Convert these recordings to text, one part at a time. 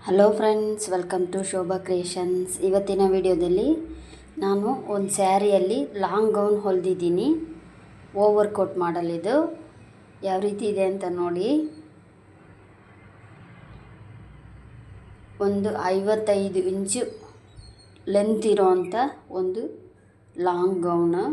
Hello friends, welcome to Shobha creations. ಇವತ್ತಿನ ವಿಡಿಯೋದಲ್ಲಿ ನಾನು ಒಂದು ಸ್ಯಾರಿಯಲ್ಲಿ ಲಾಂಗ್ ಗೌನ್ ಹೊಲಿದಿದ್ದೀನಿ. ಓವರ್ ಕೋಟ್ ಮಾಡಲ್ ಇದು ಯಾವ ರೀತಿ ಇದೆ ಅಂತ ನೋಡಿ. ಒಂದು 55 ಇಂಚು ಲೆಂತ್ ಇರೋವಂಥ ಒಂದು ಲಾಂಗ್ ಗೌನು.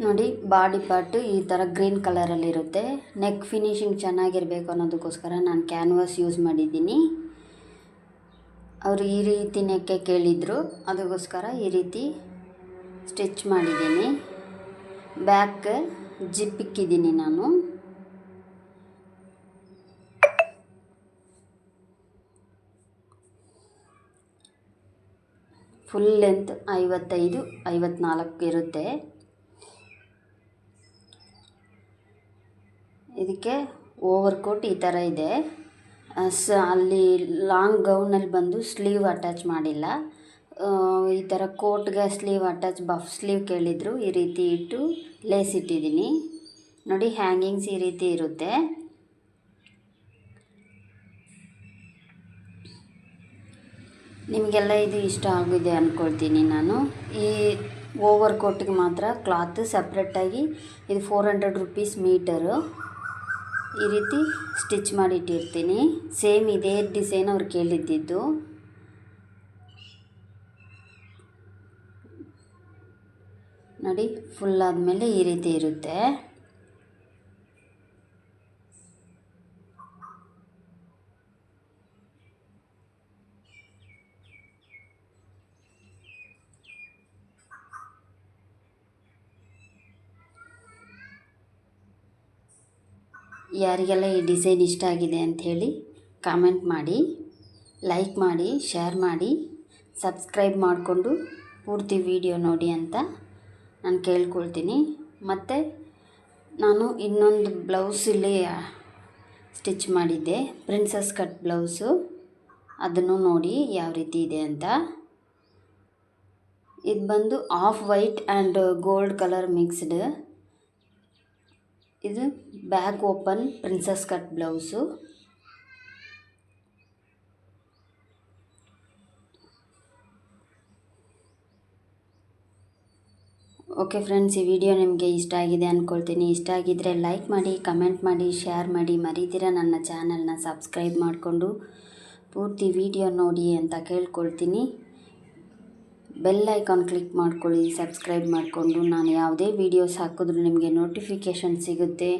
ನೋಡಿ, ಬಾಡಿ ಪಾರ್ಟು ಈ ಥರ ಗ್ರೀನ್ ಕಲರಲ್ಲಿರುತ್ತೆ. ನೆಕ್ ಫಿನಿಶಿಂಗ್ ಚೆನ್ನಾಗಿರಬೇಕು ಅನ್ನೋದಕ್ಕೋಸ್ಕರ ನಾನು ಕ್ಯಾನ್ವಾಸ್ ಯೂಸ್ ಮಾಡಿದ್ದೀನಿ. ಅವರು ಈ ರೀತಿ ನೆಕ್ಕೆ ಕೇಳಿದರು, ಅದಕ್ಕೋಸ್ಕರ ಈ ರೀತಿ ಸ್ಟಿಚ್ ಮಾಡಿದ್ದೀನಿ. ಬ್ಯಾಕ್ ಜಿಪ್ ಇಕ್ಕಿದ್ದೀನಿ ನಾನು. ಫುಲ್ ಲೆಂತ್ 55-54 ಇರುತ್ತೆ. ಇದಕ್ಕೆ ಓವರ್ ಕೋಟ್ ಈ ಥರ ಇದೆ. ಅಲ್ಲಿ ಲಾಂಗ್ ಗೌನಲ್ಲಿ ಬಂದು ಸ್ಲೀವ್ ಅಟ್ಯಾಚ್ ಮಾಡಿಲ್ಲ. ಈ ಥರ ಕೋಟ್ಗೆ ಸ್ಲೀವ್ ಅಟ್ಯಾಚ್ ಬಫ್ ಸ್ಲೀವ್ ಕೇಳಿದರು. ಈ ರೀತಿ ಇಟ್ಟು ಲೇಸ್ ಇಟ್ಟಿದ್ದೀನಿ. ನೋಡಿ, ಹ್ಯಾಂಗಿಂಗ್ಸ್ ಈ ರೀತಿ ಇರುತ್ತೆ. ನಿಮಗೆಲ್ಲ ಇದು ಇಷ್ಟ ಆಗಿದೆ ಅಂದ್ಕೊಳ್ತೀನಿ ನಾನು. ಈ ಓವರ್ ಕೋಟ್ಗೆ ಮಾತ್ರ ಕ್ಲಾತ್ ಸಪ್ರೇಟಾಗಿ ಇದು 400 ರೂಪೀಸ್ ಮೀಟರು. ಈ ರೀತಿ ಸ್ಟಿಚ್ ಮಾಡಿಟ್ಟಿರ್ತೀನಿ. ಸೇಮ್ ಇದೇ ಡಿಸೈನ್ ಅವ್ರು ಕೇಳಿದ್ದಿದ್ದು. ನೋಡಿ, ಫುಲ್ ಆದಮೇಲೆ ಈ ರೀತಿ ಇರುತ್ತೆ. ಯಾರಿಗೆಲ್ಲ ಈ ಡಿಸೈನ್ ಇಷ್ಟ ಆಗಿದೆ ಅಂಥೇಳಿ ಕಾಮೆಂಟ್ ಮಾಡಿ, ಲೈಕ್ ಮಾಡಿ, ಶೇರ್ ಮಾಡಿ, ಸಬ್ಸ್ಕ್ರೈಬ್ ಮಾಡಿಕೊಂಡು ಪೂರ್ತಿ ವಿಡಿಯೋ ನೋಡಿ ಅಂತ ನಾನು ಕೇಳ್ಕೊಳ್ತೀನಿ. ಮತ್ತು ನಾನು ಇನ್ನೊಂದು ಬ್ಲೌಸ್ ಇಲ್ಲಿ ಸ್ಟಿಚ್ ಮಾಡಿದ್ದೆ, ಪ್ರಿನ್ಸಸ್ ಕಟ್ ಬ್ಲೌಸು. ಅದನ್ನು ನೋಡಿ ಯಾವ ರೀತಿ ಇದೆ ಅಂತ. ಇದು ಬಂದು off white and gold colour mixed. ಇದು back open princess cut blouse. Okay friends, ಈ ವಿಡಿಯೋ ನಿಮಗೆ ಇಷ್ಟ ಆಗಿದೆ ಅಂದ್ಕೊಳ್ತೀನಿ. ಇಷ್ಟ ಆಗಿದ್ದರೆ ಲೈಕ್ ಮಾಡಿ, ಕಮೆಂಟ್ ಮಾಡಿ, ಶೇರ್ ಮಾಡಿ. ಮರೀದಿರ ನನ್ನ ಚಾನಲ್ನ ಸಬ್ಸ್ಕ್ರೈಬ್ ಮಾಡಿಕೊಂಡು ಪೂರ್ತಿ ವಿಡಿಯೋ ನೋಡಿ ಅಂತ ಕೇಳ್ಕೊಳ್ತೀನಿ. ಬೆಲ್ ಐಕಾನ್ ಕ್ಲಿಕ್ ಮಾಡ್ಕೊಳ್ಳಿ, ಸಬ್ಸ್ಕ್ರೈಬ್ ಮಾಡಿಕೊಂಡು ನಾನು ಯಾವುದೇ ವೀಡಿಯೋಸ್ ಹಾಕಿದ್ರೂ ನಿಮಗೆ ನೋಟಿಫಿಕೇಷನ್ ಸಿಗುತ್ತೆ.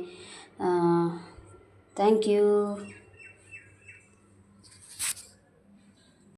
Thank you.